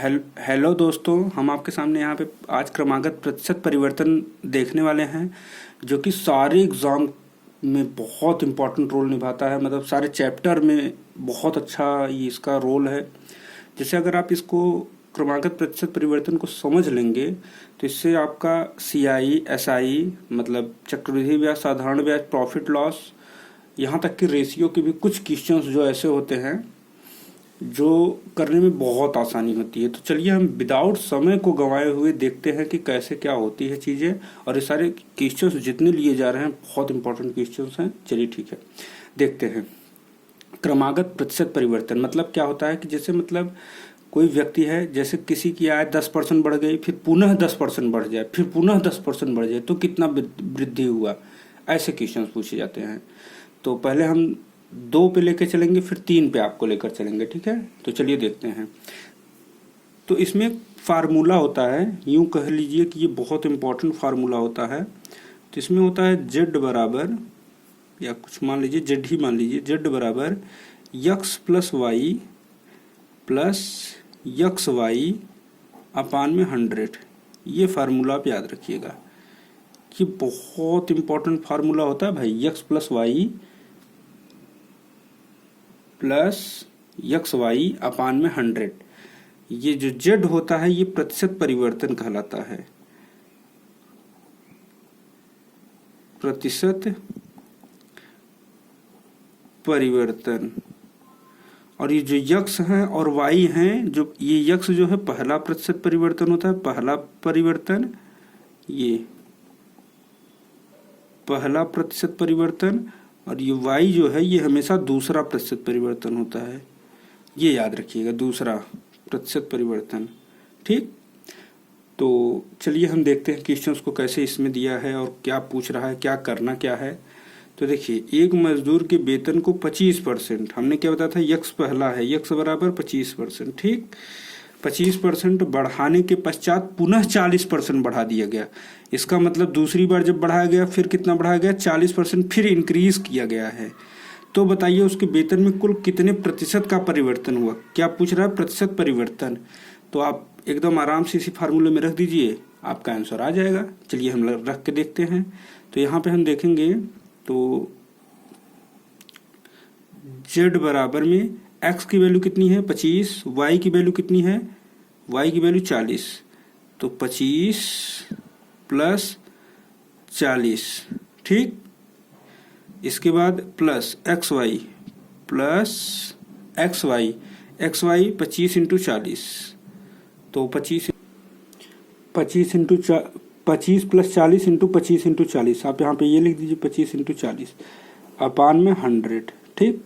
Hello दोस्तों, हम आपके सामने यहाँ पे आज क्रमागत प्रतिशत परिवर्तन देखने वाले हैं जो कि सारे एग्ज़ाम में बहुत इम्पोर्टेंट रोल निभाता है। मतलब सारे चैप्टर में बहुत अच्छा ये इसका रोल है। जैसे अगर आप इसको क्रमागत प्रतिशत परिवर्तन को समझ लेंगे तो इससे आपका CI SI मतलब चक्रवृद्धि ब्याज, साधारण ब्याज, प्रॉफिट लॉस, यहाँ तक कि रेशियो के भी कुछ क्वेश्चंस जो ऐसे होते हैं जो करने में बहुत आसानी होती है। तो चलिए हम विदाउट समय को गंवाए हुए देखते हैं कि कैसे क्या होती है चीज़ें। और ये सारे क्वेश्चंस जितने लिए जा रहे हैं बहुत इंपॉर्टेंट क्वेश्चंस हैं। चलिए ठीक है, देखते हैं। क्रमागत प्रतिशत परिवर्तन मतलब क्या होता है कि जैसे मतलब कोई व्यक्ति है, जैसे किसी की आय 10% बढ़ गई, फिर पुनः 10% बढ़ जाए, फिर पुनः 10% बढ़ जाए, तो कितना वृद्धि हुआ, ऐसे क्वेश्चंस पूछे जाते हैं। तो पहले हम 2 पे लेकर चलेंगे, फिर 3 पे आपको लेकर चलेंगे, ठीक है। तो चलिए देखते हैं। तो इसमें फार्मूला होता है, यूं कह लीजिए कि ये बहुत इंपॉर्टेंट फार्मूला होता है। तो इसमें होता है Z बराबर, या कुछ मान लीजिए Z ही मान लीजिए, Z बराबर x plus Y plus X Y upon में 100। ये फार्मूला आप याद रखिएगा कि बहुत इंपॉर्टेंट फार्मूला होता है भाई। x plus Y plus X Y upon में 100। ये जो Z होता है ये प्रतिशत परिवर्तन कहलाता है, प्रतिशत परिवर्तन। और ये जो यक्स हैं और वाई हैं, जो ये यक्स जो है पहला प्रतिशत परिवर्तन होता है, पहला परिवर्तन, ये पहला प्रतिशत परिवर्तन, और ये वाई जो है ये हमेशा दूसरा प्रतिशत परिवर्तन होता है। ये याद रखिएगा, दूसरा प्रतिशत परिवर्तन, ठीक। तो चलिए हम देखते हैं क्वेश्चंस को कैसे इसमें दिया है और क्या पूछ रहा है, क्या करना क्या है। तो देखिए, एक मजदूर के वेतन को 25%, हमने क्या बताया था, यक्स पहला है, यक्स बराबर 25%, ठीक। 25% बढ़ाने के पश्चात पुनः 40% बढ़ा दिया गया। इसका मतलब दूसरी बार जब बढ़ाया गया फिर कितना बढ़ाया गया, 40% फिर इंक्रीज किया गया है। तो बताइए उसके वेतन में कुल कितने प्रतिशत का परिवर्तन हुआ। क्या पूछ रहा है, प्रतिशत परिवर्तन। तो आप एकदम आराम से इसी फार्मूले में रख दीजिए, आपका आंसर आ जाएगा। चलिए हम रख के देखते हैं। तो यहाँ पे हम देखेंगे तो Z बराबर में x की वैल्यू कितनी है 25, y की वैल्यू कितनी है, y की वैल्यू 40। तो 25 प्लस 40, ठीक। इसके बाद plus xy plus xy, xy 25 into 40। तो 25 प्लस 40 इंटू 25 इंटू 40, आप यहाँ पे ये लिख दीजिए 25 इंटू 40 अपान में 100, ठीक।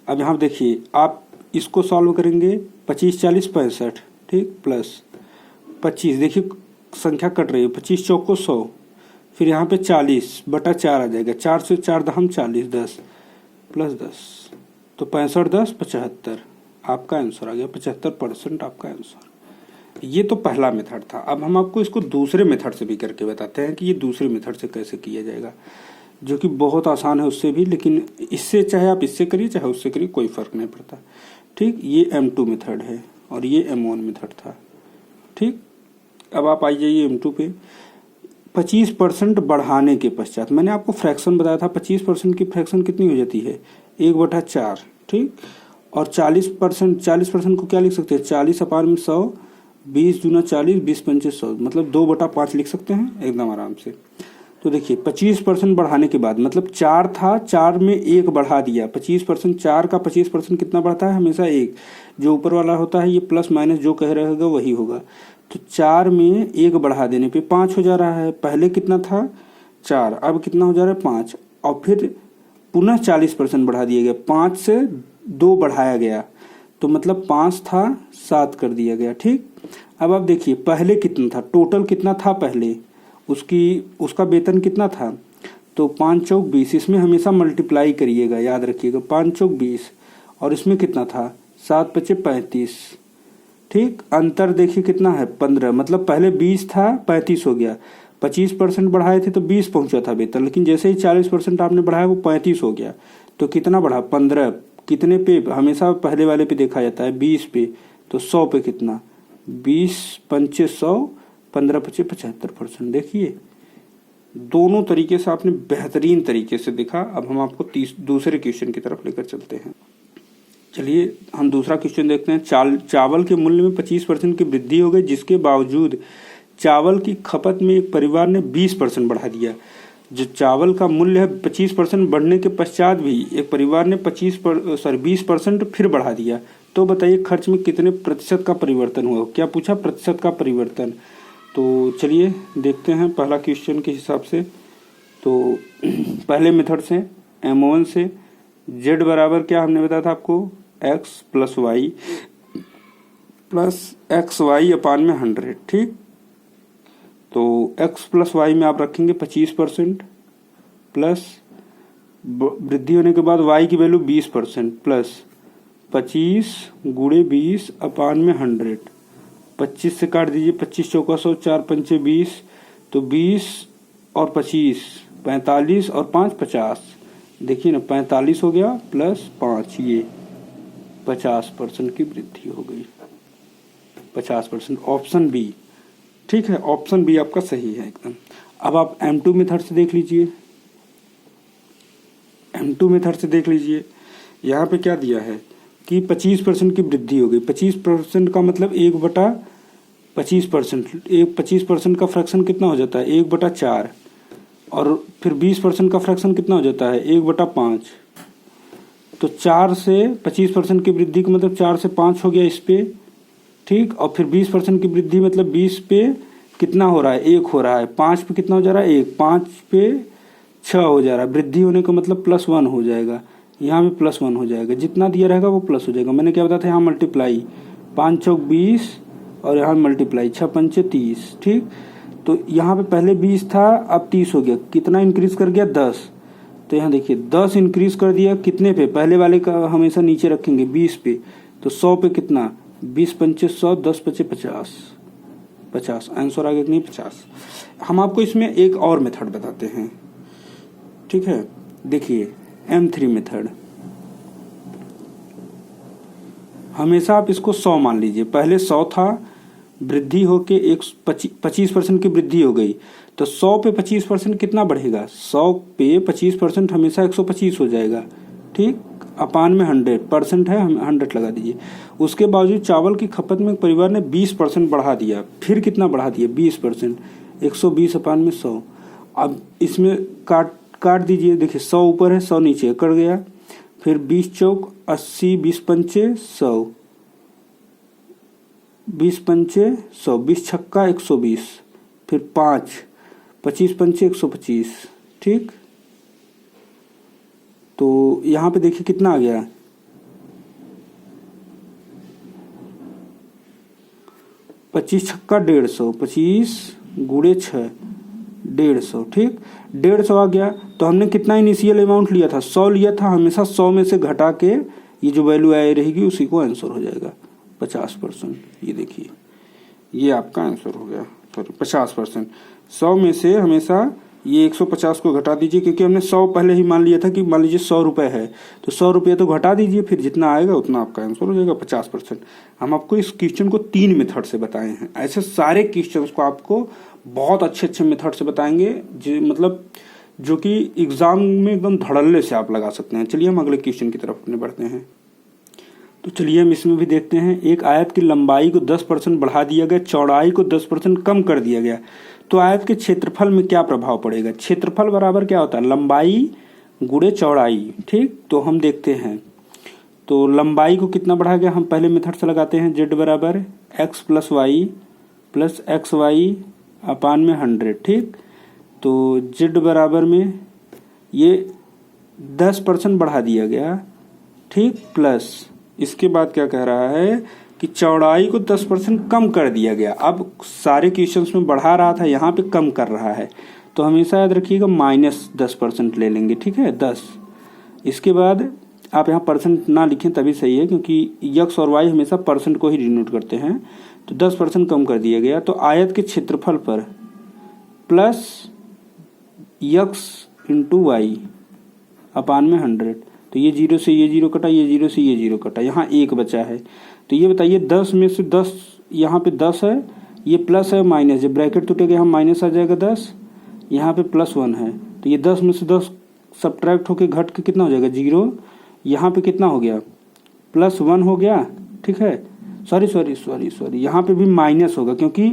अब यहाँ देखिए, आप इसको सॉल्व करेंगे, 25 40 65, ठीक, प्लस 25, देखिए संख्या कट रही है, 25 चौको 100, फिर यहाँ पे 40 बटा 4 आ जाएगा, 4 से 4 दहम 40, 10 प्लस 10, तो 65 10 75, आपका आंसर आ गया 75% आपका आंसर। ये तो पहला मेथड था। अब हम आपको इसको दूसरे मेथड से भी करके बताते हैं कि ये दूसरे मेथड से कैसे किया जाएगा, जो कि बहुत आसान है उससे भी। लेकिन इससे चाहे आप इससे करिए चाहे उससे करिए, कोई फर्क नहीं पड़ता, ठीक। ये M2 मेथड है और ये M1 मेथड था, ठीक। अब आप आ जाइए M2 पे। 25% बढ़ाने के पश्चात, मैंने आपको फ्रैक्शन बताया था, 25% की फ्रैक्शन कितनी हो जाती है, 1/4, ठीक। और 40% को क्या लिख सकते हैं, 40 अपान में 100, 20 दूना 40, 20 पंचे 100, मतलब 2/5 लिख सकते हैं एकदम आराम से। तो देखिए 25% बढ़ाने के बाद, मतलब 4 था, 4 में 1 बढ़ा दिया, 25%, 4 का 25% कितना बढ़ता है, हमेशा 1। जो ऊपर वाला होता है ये प्लस माइनस जो कह रहे होगा वही होगा। तो 4 में 1 बढ़ा देने पे 5 हो जा रहा है। पहले कितना था 4, अब कितना हो जा रहा है 5, और फिर पुनः 40% बढ़ा दिया गया, 5 से 2 बढ़ाया गया, तो मतलब 5 था 7 कर दिया गया, ठीक। अब आप देखिए पहले कितना था, टोटल कितना था पहले, उसका वेतन कितना था, तो 5 चौक 20, इसमें हमेशा मल्टीप्लाई करिएगा, याद रखिएगा, 5 चौक 20, और इसमें कितना था 7 पचे 35, ठीक। अंतर देखिए कितना है 15, मतलब पहले 20 था 35 हो गया। 25% बढ़ाए थे तो 20 पहुंचा था वेतन, लेकिन जैसे ही 40% आपने बढ़ाया वो 35 हो गया, तो कितना बढ़ा 15। कितने पे, हमेशा पहले वाले पे देखा जाता है 20 पे, तो 100 पे कितना 20 पंचे 100, 15 पचे 75%। देखिए दोनों तरीके से आपने बेहतरीन तरीके से देखा। अब हम आपको दूसरे क्वेश्चन की तरफ लेकर चलते हैं। चलिए हम दूसरा क्वेश्चन देखते हैं। चावल के मूल्य में 25% की वृद्धि हो गई, जिसके बावजूद चावल की खपत में एक परिवार ने 20% बढ़ा दिया। जो चावल का मूल्य है 25% बढ़ने के पश्चात भी एक परिवार ने 20% फिर बढ़ा दिया। तो बताइए खर्च में कितने प्रतिशत का परिवर्तन हुआ। क्या पूछा? प्रतिशत का परिवर्तन। तो चलिए देखते हैं पहला क्वेश्चन के हिसाब से। तो पहले मेथड से M1 से Z बराबर क्या हमने बताया था आपको, x plus Y plus X Y upon में 100। ठीक, तो x प्लस वाई में आप रखेंगे 25% प्लस वृद्धि होने के बाद y की वैल्यू 20% प्लस 25 गुणे 20 अपान में 100। 25 से काट दीजिए, 25 चौका 100, 4 पंचे 20, तो 20 और 25 45 और 5 50। देखिए ना 45 हो गया प्लस 5, ये 50% की वृद्धि हो गई। 50%, ऑप्शन बी। ठीक है, ऑप्शन बी आपका सही है एकदम। अब आप M2 मेथड से देख लीजिए। M2 मेथड से देख लीजिए, यहाँ पे क्या दिया है कि 25% की वृद्धि हो गई। 25% का मतलब 1/25%। 25% का फ्रैक्शन कितना हो जाता है, 1/4। और फिर 20% का फ्रैक्शन कितना हो जाता है, 1/5। तो 4 से 25% की वृद्धि का मतलब 4 से 5 हो गया इस पे। ठीक, और फिर 20% की वृद्धि मतलब 20 पे कितना हो रहा है, 1 हो रहा है। 5 पे कितना हो जा रहा है, 1। 5 पे 6 हो जा रहा है। वृद्धि होने का मतलब +1 हो जाएगा। यहाँ भी +1 हो जाएगा। जितना दिया रहेगा वो प्लस हो जाएगा। मैंने क्या बताया था, यहाँ मल्टीप्लाई 5 चौक 20 और यहाँ मल्टीप्लाई 6 पंचे 30। ठीक, तो यहाँ पे पहले 20 था, अब 30 हो गया। कितना इंक्रीज कर गया, 10। तो यहाँ देखिए 10 इंक्रीज कर दिया कितने पे, पहले वाले का हमेशा नीचे रखेंगे 20 पे। तो 100 पे कितना, 20 पंचे 100, 10 पचे 50। आंसर आ गया कि नहीं, 50। हम आपको इसमें एक और मेथड बताते हैं। ठीक है, देखिए M3 मेथड। हमेशा आप इसको 100 मान लीजिए। पहले 100 था, वृद्धि होके 25% की वृद्धि हो गई। तो 100 पे 25% कितना बढ़ेगा, 100 पे 25% हमेशा 125 हो जाएगा। ठीक, अपान में 100% है, 100 लगा दीजिए। उसके बावजूद चावल की खपत में परिवार ने 20% बढ़ा दिया। फिर कितना बढ़ा दिया, 20%। 120 अपान में 100। अब इसमें काट दीजिए। देखिए 100 ऊपर है, 100 नीचे, कट गया। फिर 20 चौक 80, 20 पंचे 100, 20 पंचे 100, 20 छक्का 120, फिर 5, 25 पंचे 125। ठीक, तो यहाँ पे देखिए कितना आ गया, 25 छक्का 150, 25 गुणे 6 150। ठीक, 150 आ गया। तो हमने कितना इनिशियल अमाउंट लिया था, 100 लिया था। हमेशा 100 में से घटा के ये जो वैल्यू आई रहेगी उसी को आंसर हो जाएगा 50%। ये देखिए ये आपका आंसर हो गया, सॉरी 50%। 100 में से हमेशा ये 150 को घटा दीजिए, क्योंकि हमने 100 पहले ही मान लिया था कि मान लीजिए 100 रुपये है, तो 100 रुपये तो घटा दीजिए, फिर जितना आएगा उतना आपका आंसर हो जाएगा 50%। हम आपको इस क्वेश्चन को 3 मेथड से बताए हैं। ऐसे सारे क्वेश्चंस को आपको बहुत अच्छे मेथड से बताएंगे, जो मतलब जो कि एग्जाम में एकदम धड़ल्ले से आप लगा सकते हैं। चलिए हम अगले क्वेश्चन की तरफ अपने बढ़ते हैं। तो चलिए हम इसमें भी देखते हैं। एक आयत की लंबाई को 10% बढ़ा दिया गया, चौड़ाई को 10% कम कर दिया गया, तो आयत के क्षेत्रफल में क्या प्रभाव पड़ेगा। क्षेत्रफल बराबर क्या होता है, लंबाई गुणे चौड़ाई। ठीक, तो हम देखते हैं। तो लंबाई को कितना बढ़ा गया, हम पहले मेथड से लगाते हैं। Z बराबर x plus Y plus X Y upon में 100। ठीक, तो Z बराबर में ये 10% बढ़ा दिया गया। ठीक, प्लस इसके बाद क्या कह रहा है कि चौड़ाई को 10% कम कर दिया गया। अब सारे क्वेश्चंस में बढ़ा रहा था, यहाँ पे कम कर रहा है, तो हमेशा याद रखिएगा -10% ले लेंगे। ठीक है, 10। इसके बाद आप यहाँ परसेंट ना लिखें तभी सही है, क्योंकि x और y हमेशा परसेंट को ही डिनोट करते हैं। तो 10% कम कर दिया गया। तो आयत के क्षेत्रफल पर plus x into Y upon में 100। तो ये 0 से ये 0 कटा, ये 0 से ये 0 कटा, यहाँ 1 बचा है। तो ये बताइए 10 में से 10 यहाँ पे 10 है, ये प्लस है माइनस, जब ब्रैकेट टूटेगा यहाँ माइनस आ जाएगा 10, यहाँ पे +1 है, तो ये 10 में से 10 सब्ट्रैक्ट होके घट के कितना हो जाएगा 0। यहाँ पे कितना हो गया +1 हो गया, ठीक है। सॉरी यहाँ पे भी माइनस होगा क्योंकि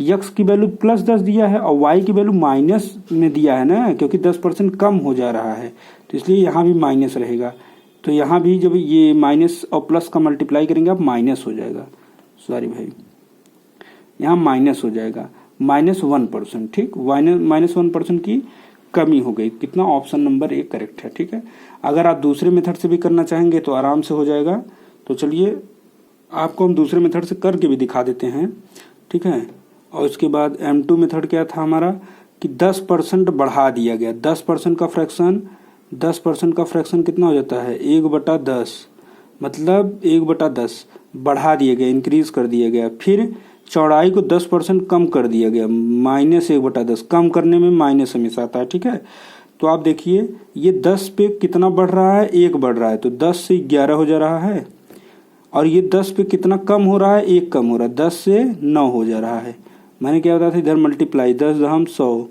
यक्स की वैल्यू +10 दिया है और वाई की वैल्यू माइनस में दिया है ना, क्योंकि 10% कम हो जा रहा है, तो इसलिए यहाँ भी माइनस रहेगा। तो यहाँ भी जब ये माइनस और प्लस का मल्टीप्लाई करेंगे आप माइनस हो जाएगा, सॉरी भाई यहाँ माइनस हो जाएगा -1%, ठीक। -1% की कमी हो गई। कितना, ऑप्शन नंबर 1 करेक्ट है, ठीक है। अगर आप दूसरे मेथड से भी करना चाहेंगे तो आराम से हो जाएगा। तो चलिए आपको हम दूसरे मेथड से करके भी दिखा देते हैं, ठीक है। और उसके बाद M2 मेथड क्या था हमारा कि 10% बढ़ा दिया गया। 10% का फ्रैक्शन कितना हो जाता है 1/10, मतलब 1/10 बढ़ा दिया गया, इंक्रीज कर दिया गया। फिर चौड़ाई को 10% कम कर दिया गया, -1/10। कम करने में माइनस हमेशा आता है, ठीक है। तो आप देखिए ये 10 पे कितना बढ़ रहा है, 1 बढ़ रहा है, तो 10 से 11 हो जा रहा है। और ये 10 पे कितना कम हो रहा है, 1 कम हो रहा है, 10 से 9 हो जा रहा है। मैंने क्या बताया था, इधर मल्टीप्लाई 10 दहम 100,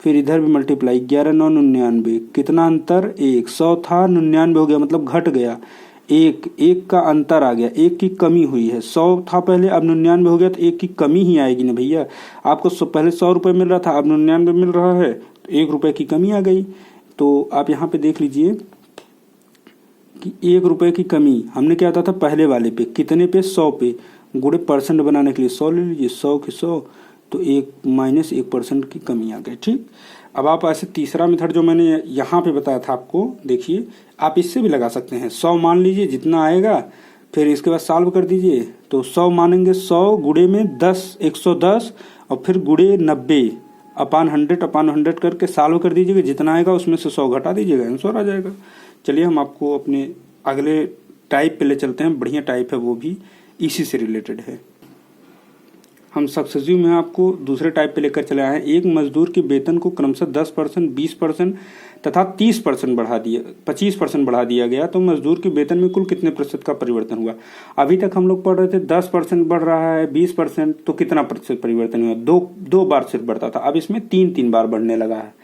फिर इधर भी मल्टीप्लाई 11 9 99, कितना अंतर 1, 100 था 99 हो गया, मतलब घट गया, एक का अंतर आ गया, 1 की कमी हुई है। 100 था पहले, अब 99 हो गया, तो 1 की कमी ही आएगी ना भैया। आपको पहले 100 रुपये मिल रहा था, अब 99 मिल रहा है, तो 1 रुपये की कमी आ गई। तो आप यहाँ पे देख लीजिए कि 1 रुपये की कमी हमने क्या होता था पहले वाले पे, कितने पे 100 पे, गुणे परसेंट बनाने के लिए 100 ले लीजिए, 100 के 100, तो -1% की कमी आ गई, ठीक। अब आप ऐसे तीसरा मेथड जो मैंने यहाँ पे बताया था आपको, देखिए आप इससे भी लगा सकते हैं। 100 मान लीजिए जितना आएगा, फिर इसके बाद सॉल्व कर दीजिए, तो 100 मानेंगे, 100 गुणे में 10 110 और फिर गुणे 90 अपान 100 करके सॉल्व कर दीजिएगा, जितना आएगा उसमें से 100 घटा दीजिएगा, आंसर आ जाएगा। चलिए हम आपको अपने अगले टाइप पे ले चलते हैं, बढ़िया टाइप है, वो भी इसी से रिलेटेड है। हम सक्सेसिव में आपको दूसरे टाइप पे लेकर चले आए हैं। एक मजदूर के वेतन को क्रमशः 10%, 20% तथा 30% बढ़ा दिया, 25% बढ़ा दिया गया, तो मजदूर के वेतन में कुल कितने प्रतिशत का परिवर्तन हुआ। अभी तक हम लोग पढ़ रहे थे 10% बढ़ रहा है, 20%, तो कितना प्रतिशत परिवर्तन हुआ, दो बार सिर्फ बढ़ता था, अब इसमें 3 बार बढ़ने लगा है।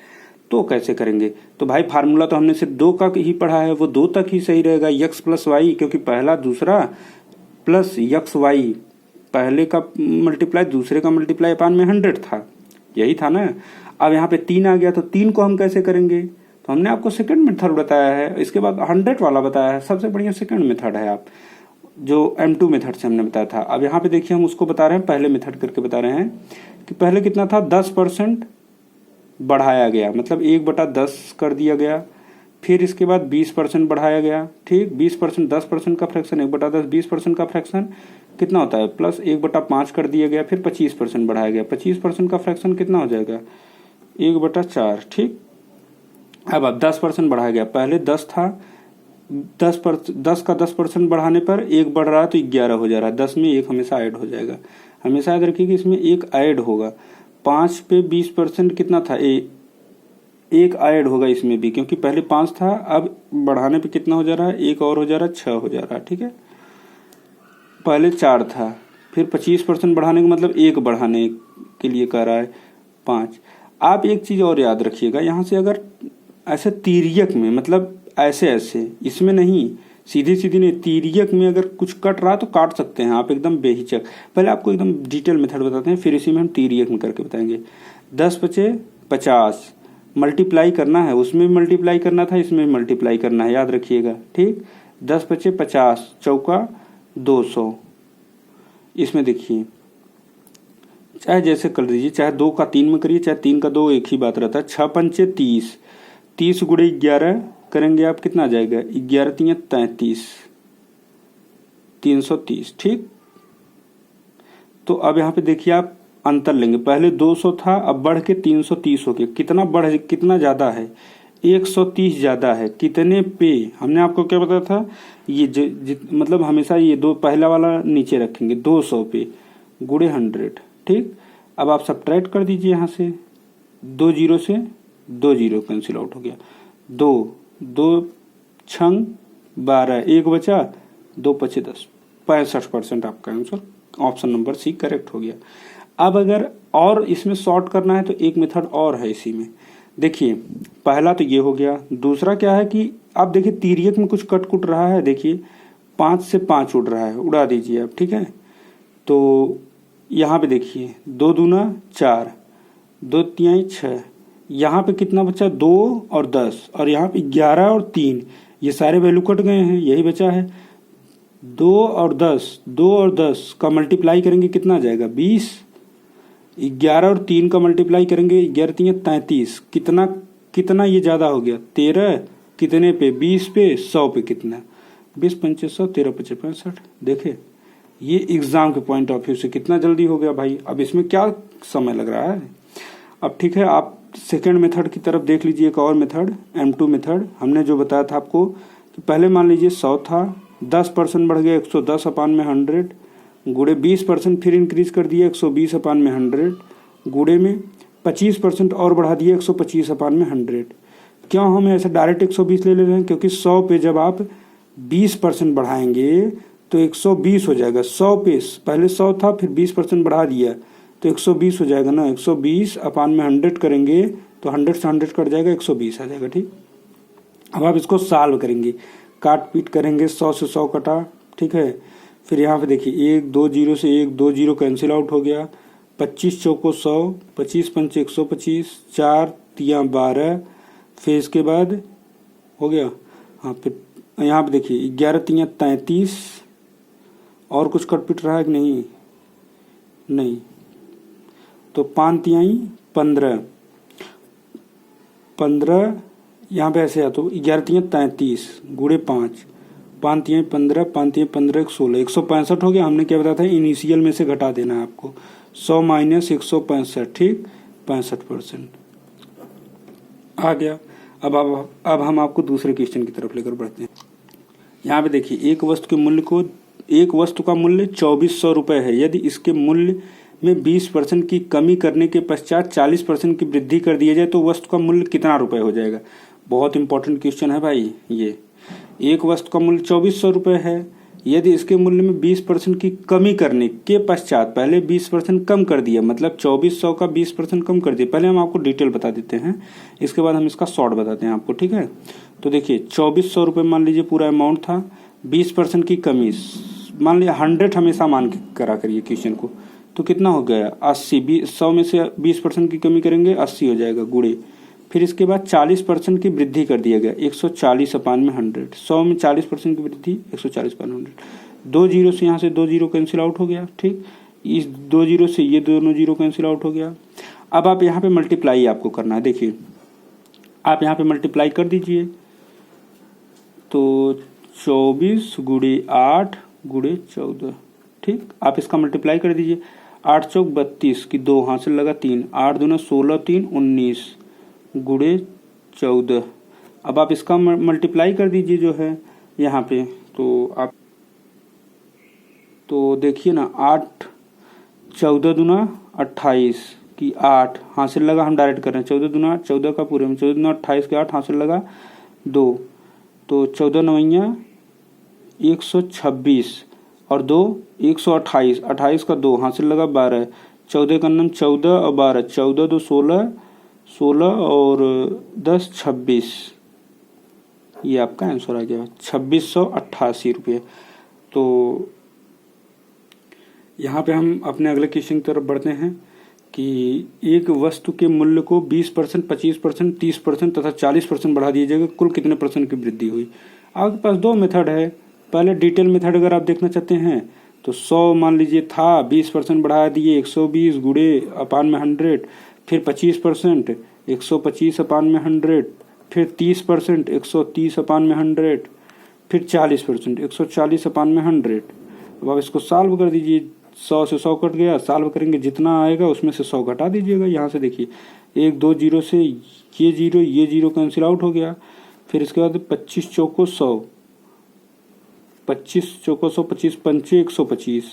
तो कैसे करेंगे, तो भाई फार्मूला तो हमने सिर्फ 2 का ही पढ़ा है, वो 2 तक ही सही रहेगा, यक्स प्लस वाई, क्योंकि पहला दूसरा प्लस यक्स वाई, पहले का मल्टीप्लाई दूसरे का मल्टीप्लाई अपान में 100 था, यही था ना। अब यहाँ पे 3 आ गया, तो 3 को हम कैसे करेंगे, तो हमने आपको सेकंड मेथड बताया है, इसके बाद 100 वाला बताया है, सबसे बढ़िया सेकंड मेथड है आप जो M2 मेथड से हमने बताया था। अब यहाँ पे देखिए हम उसको बता रहे हैं, पहले मेथड करके बता रहे हैं कि पहले कितना था 10% बढ़ाया गया, मतलब 1/10 कर दिया गया, फिर इसके बाद 20% बढ़ाया गया, ठीक। 20% 10% का फ्रैक्शन, 1/10 20% का फ्रैक्शन कितना होता है, प्लस 1/5 कर दिया गया, फिर 25% बढ़ाया गया, 25% का फ्रैक्शन कितना हो जाएगा 1/4, ठीक। अब 10% बढ़ाया गया, पहले 10 था, 10 का 10% बढ़ाने पर 1 बढ़ रहा है तो 11 हो जा रहा है, 10 में 1 हमेशा ऐड हो जाएगा, हमेशा याद रखिए इसमें 1 ऐड होगा। 5 पे 20% कितना था, 1 ऐड होगा इसमें भी, क्योंकि पहले 5 था, अब बढ़ाने पे कितना हो जा रहा है, 1 और हो जा रहा है, 6 हो जा रहा है, ठीक है। पहले 4 था, फिर 25% बढ़ाने का मतलब 1 बढ़ाने के लिए कह रहा है 5। आप एक चीज और याद रखिएगा, यहाँ से अगर ऐसे तिर्यक में, मतलब ऐसे इसमें नहीं, सीधी सीधी नहीं, तिर्यक में अगर कुछ कट रहा तो काट सकते हैं आप एकदम बेहिचक। पहले आपको एकदम डिटेल मेथड बताते हैं, फिर इसी में हम तिर्यक में करके बताएंगे। 10 बचे 50, मल्टीप्लाई करना है, उसमें भी मल्टीप्लाई करना था, इसमें भी मल्टीप्लाई करना है, याद रखिएगा, ठीक। 10 बचे 50, चौका 200, इसमें देखिए चाहे जैसे कर दीजिए, चाहे 2 का 3 में करिए, चाहे 3 का 2, एक ही बात रहता है। 6 पंचे 30, 30 गुणे 11 करेंगे आप, कितना आ जाएगा 11 3 33, 330, ठीक। तो अब यहाँ पे देखिए आप अंतर लेंगे, पहले 200 था, अब बढ़ के 330 हो गया, कितना ज्यादा है 130 ज्यादा है, कितने पे, हमने आपको क्या बताया था, ये मतलब हमेशा ये दो पहला वाला नीचे रखेंगे, 200 पे गुणे 100, ठीक। अब आप सब्ट्रैक्ट कर दीजिए, यहाँ से 2 जीरो से 2 जीरो कैंसिल आउट हो गया, 2 छंग 12, 1 बचा, 2 पचे 10, 65% आपका answer option number C correct हो गया। अब अगर और इसमें सॉर्ट करना है तो एक मेथड और है इसी में। देखिए पहला तो ये हो गया, दूसरा क्या है कि आप देखिए तिर्यक में कुछ कट कुट रहा है, देखिए 5 से 5 उड़ रहा है, उड़ा दीजिए आप, ठीक है। तो यहाँ पे देखिए 2 दूना 4, 2 तिहाई 6, यहाँ पे कितना बचा 2 और 10, और यहाँ पे 11 और 3, ये सारे वैल्यू कट गए हैं, यही बचा है 2 और 10। 2 और 10 का मल्टीप्लाई करेंगे कितना आ जाएगा 20, 11 और 3 का मल्टीप्लाई करेंगे 11 3 33, कितना कितना ये ज़्यादा हो गया 13, कितने पे 20 पे 100 पे कितना 20 5 100 13 5 65। देखे ये एग्जाम के पॉइंट ऑफ व्यू से कितना जल्दी हो गया भाई। अब इसमें क्या समय लग रहा है। अब ठीक है, आप सेकेंड मेथड की तरफ देख लीजिए, एक और मेथड M2 मेथड। हमने जो बताया था आपको कि पहले मान लीजिए 100 था, 10% बढ़ गया 110 अपान में 100, गुणे 20% फिर इंक्रीज कर दिया 120 अपान में 100, गुणे में 25% और बढ़ा दिया 125 अपान में 100। क्यों हम ऐसे डायरेक्ट 120 ले रहे हैं, क्योंकि 100 पे जब आप 20% बढ़ाएंगे तो 120 हो जाएगा। 100 पे पहले 100 था, फिर 20% बढ़ा दिया तो 120 हो जाएगा ना। 120 अपान में 100 करेंगे तो 100 से 100 कट जाएगा, 120 आ जाएगा, ठीक। अब आप इसको सॉल्व करेंगे, काट पीट करेंगे, 100 से 100 कटा, ठीक है। फिर यहाँ पे देखिए 1 2 0 से 1 2 0 कैंसिल आउट हो गया, 25 चौको 100, 25 पंच 125, 4 तियाँ 12, फिर इसके बाद हो गया, हाँ फिर यहाँ पे देखिए 11 तियाँ 33, और कुछ कट पिट रहा है कि नहीं, नहीं, तो 5 तिहाई 15, 15 यहाँ पे ऐसे आ तो 11 तिहाई 33 गुणे 5, 5 तिहाई 15, 5 तिहाई 15 16, 165 हो गया। हमने क्या बताया था, इनिशियल में से घटा देना है आपको, 100 माइनस 165, ठीक, 65% आ गया। अब हम आपको दूसरे क्वेश्चन की तरफ लेकर बढ़ते हैं। यहाँ पे देखिए एक वस्तु का मूल्य 2400 रुपये है। यदि इसके मूल्य में 20% की कमी करने के पश्चात 40% की वृद्धि कर दिया जाए तो वस्तु का मूल्य कितना रुपये हो जाएगा। बहुत इंपॉर्टेंट क्वेश्चन है भाई ये। एक वस्तु का मूल्य 2400 रुपये है, यदि इसके मूल्य में 20% की कमी करने के पश्चात, पहले 20% कम कर दिया, मतलब 2400 का 20% कम कर दिया। पहले हम आपको डिटेल बता देते हैं, इसके बाद हम इसका शॉर्ट बताते हैं आपको, ठीक है। तो देखिए 2400 रुपये मान लीजिए पूरा अमाउंट था, 20% की कमी, मान लीजिए 100 हमेशा मान के करा करिए क्वेश्चन को, तो कितना हो गया 80, 100 में से 20% की कमी करेंगे 80 हो जाएगा गुणे, फिर इसके बाद 40% की वृद्धि कर दिया गया 140 अपान में 100, 100 में 40% की वृद्धि 140 अपान 100, 2 जीरो से यहाँ से 2 जीरो कैंसिल आउट हो गया, ठीक, इस 2 जीरो से ये दोनों जीरो कैंसिल आउट हो गया। अब आप यहाँ पे मल्टीप्लाई आपको करना है, देखिए आप यहाँ पे मल्टीप्लाई कर दीजिए, तो 24 गुणे 8 गुणे 14, ठीक, आप इसका मल्टीप्लाई कर दीजिए। 8 चौक 32 की 2 हाथ से लगा 3, 8 दूना 16 3 19 गुणे 14। अब आप इसका मल्टीप्लाई कर दीजिए जो है यहाँ पे, तो आप तो देखिए ना 8 14 दूना 28 की 8 हाथ से लगा, हम डायरेक्ट कर रहे हैं, 14 दूना 14 का पूरे में, 14 दूना 28 के 8 हाथ से लगा 2, तो 14 नवैया 126 और 2 128, 28 का 2 हाथ से लगा 12, 14 का नम 14 और 12, 14 2 16, 16 और 10 26, ये आपका आंसर आ गया 2688 रुपये। तो यहाँ पे हम अपने अगले क्वेश्चन की तरफ बढ़ते हैं कि एक वस्तु के मूल्य को 20%, 25%, 30% तथा 40% बढ़ा दिया जाएगा, कुल कितने परसेंट की वृद्धि हुई। आपके पास दो मेथड है। पहले डिटेल मेथड अगर आप देखना चाहते हैं तो 100 मान लीजिए था, 20% बढ़ा दिए 120 गुणे अपान में 100, फिर 25% 125 अपान में 100, फिर 30% 130 अपान में 100, फिर 40% 140 अपान में 100। अब आप इसको सॉल्व कर दीजिए, 100 से 100 कट गया, सॉल्व करेंगे जितना आएगा उसमें से 100 घटा दीजिएगा। यहाँ से देखिए 1 2 जीरो से ये जीरो कैंसिल आउट हो गया, फिर इसके बाद 25 चौको 100, 25 चौको 100, 25 पंचे 125,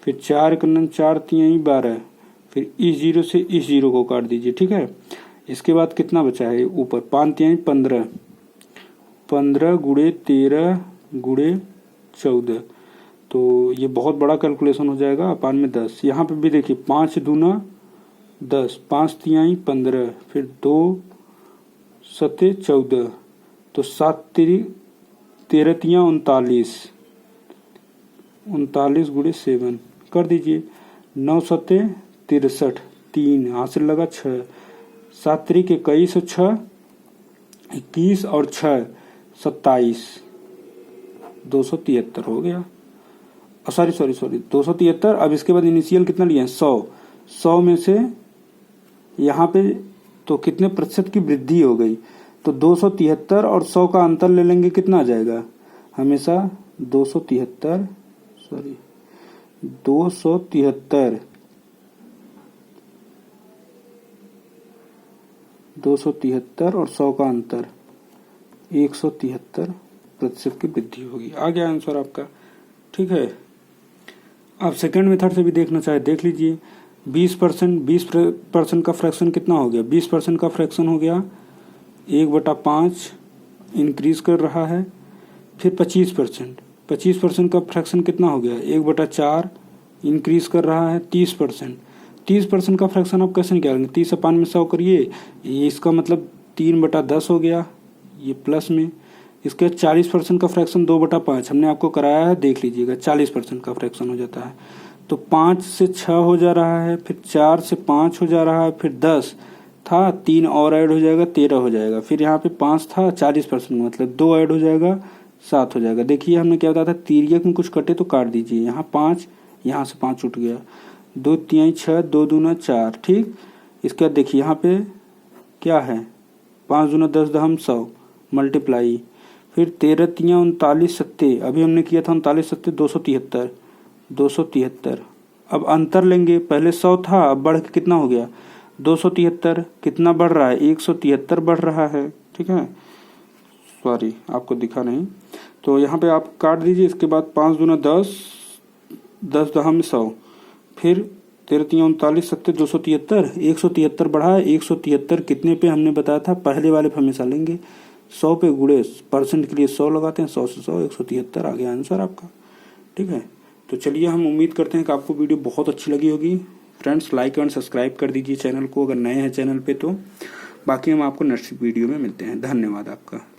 फिर 4 कन्नन 4 तिहाई 12, फिर इस जीरो से इस जीरो को काट दीजिए, ठीक है। इसके बाद कितना बचा है ऊपर, 5 तिहाई 15, 15 गुणे 13 गुणे 14, तो ये बहुत बड़ा कैलकुलेशन हो जाएगा। अपान में 10, यहाँ पे भी देखिए 5 दूना 10, 5 तिहाई 15, फिर 2 सते 14, तो 7 13 तिया 39, 39 गुणे 7 कर दीजिए। 9 सते 63, 3 हासिल लगा 6, 7 त्रिक 21 और 6 21 और 6 27, 273 हो गया। सॉरी 273। अब इसके बाद इनिशियल कितना लिया है 100 में से यहाँ पे तो कितने प्रतिशत की वृद्धि हो गई, तो 273 और 100 का अंतर ले लेंगे, कितना आ जाएगा हमेशा 273 और 100 का अंतर 173% की वृद्धि होगी। आ गया आंसर आपका, ठीक है। आप सेकंड मेथड से भी देखना चाहे देख लीजिए। 20% का फ्रैक्शन कितना हो गया, 20% का फ्रैक्शन हो गया 1/5 इंक्रीज कर रहा है। फिर 25% का फ्रैक्शन कितना हो गया 1/4 इंक्रीज कर रहा है। 30% का फ्रैक्शन आप कैसे निकालेंगे, 30 अपान में 100 करिए, ये इसका मतलब 3/10 हो गया, ये प्लस में। इसके 40% का फ्रैक्शन 2/5 हमने आपको कराया है, देख लीजिएगा 40% का फ्रैक्शन हो जाता है। तो 5 से 6 हो जा रहा है, फिर 4 से 5 हो जा रहा है, फिर 10 था, 3 और ऐड हो जाएगा 13 हो जाएगा। फिर यहाँ पे 5 था 40% मतलब 2 ऐड हो जाएगा 7 हो जाएगा। देखिए हमने क्या बताया था, तिर्यक में कुछ कटे तो काट दीजिए। यहाँ 5, यहाँ से 5 उठ गया, 2 तिहाई 6, 2 दूना 4, ठीक। इसके बाद देखिए यहाँ पे क्या है 5 दूना 10 दहम 100 मल्टीप्लाई, फिर 13 तिया 39 सत्ते, अभी हमने किया था 39 सत्ते 273। अब अंतर लेंगे, पहले 100 था, अब बढ़ के कितना हो गया 273। कितना बढ़ रहा है 173 बढ़ रहा है, ठीक है। सॉरी आपको दिखा नहीं, तो यहाँ पे आप काट दीजिए। इसके बाद 5 दूना 10 दहम 100, फिर 13 तिया 39 सत्ते 273, 173 बढ़ा है। 173 कितने पे हमने बताया था, पहले वाले पे हमेशा लेंगे 100 पे गुणे परसेंट के लिए 100 लगाते हैं, 100 से 100 173 आ गया आंसर आपका, ठीक है। तो चलिए हम उम्मीद करते हैं कि आपको वीडियो बहुत अच्छी लगी होगी। फ्रेंड्स लाइक एंड सब्सक्राइब कर दीजिए चैनल को अगर नए हैं चैनल पे तो। बाकी हम आपको नेक्स्ट वीडियो में मिलते हैं। धन्यवाद आपका।